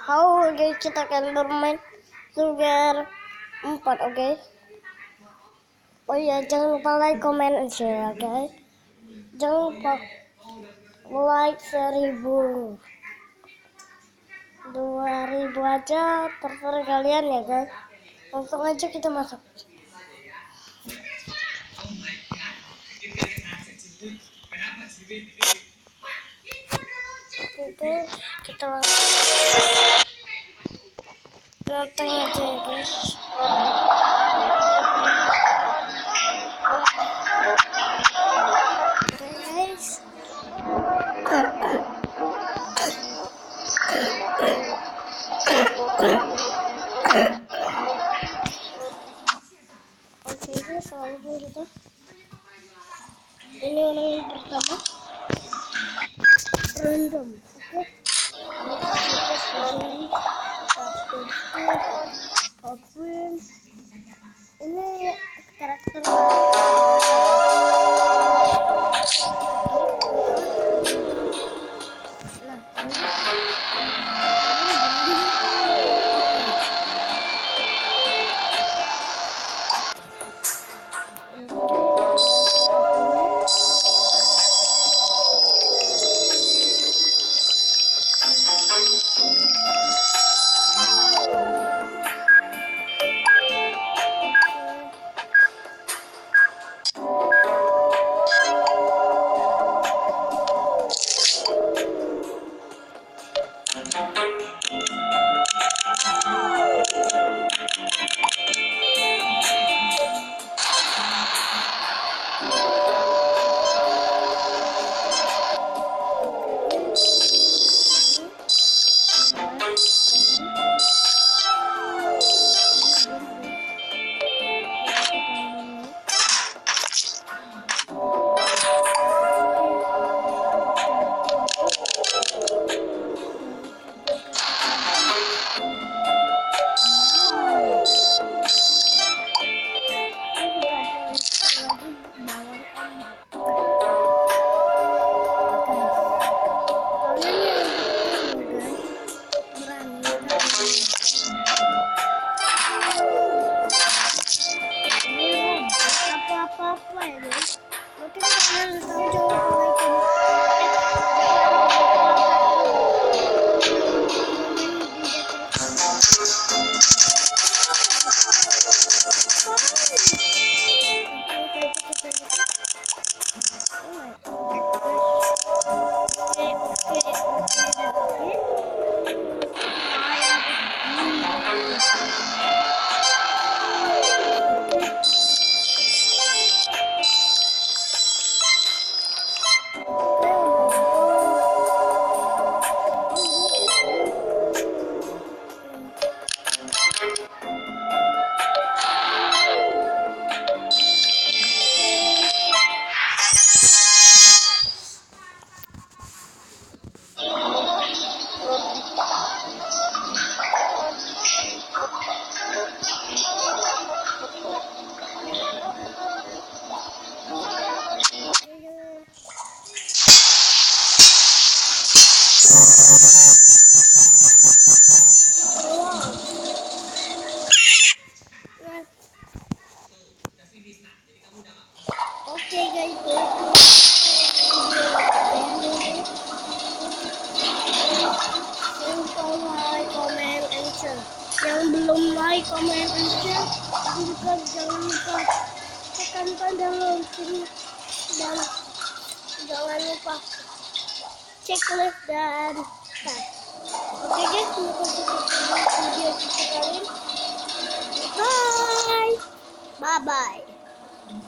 How guys, kita akan bermain Sugar 4, oke? Oh iya, jangan lupa like, comment, and share, oke? Jangan lupa like 1000, 2000 aja, terserah kalian ya guys. Langsung aja kita masuk. Oke, kita langsung datang aja ya guys. Oke guys, langsung kita. Ini orang yang pertama, random. Oke, ini karakter apa-apa ya guys. Oke, kalian tahu jangan Oke guys, like, comment, and share. Yang belum like, comment, and share, juga jangan lupa tekan tanda lonceng dan jangan lupa checklist dan tag. Oke guys, terima kasih.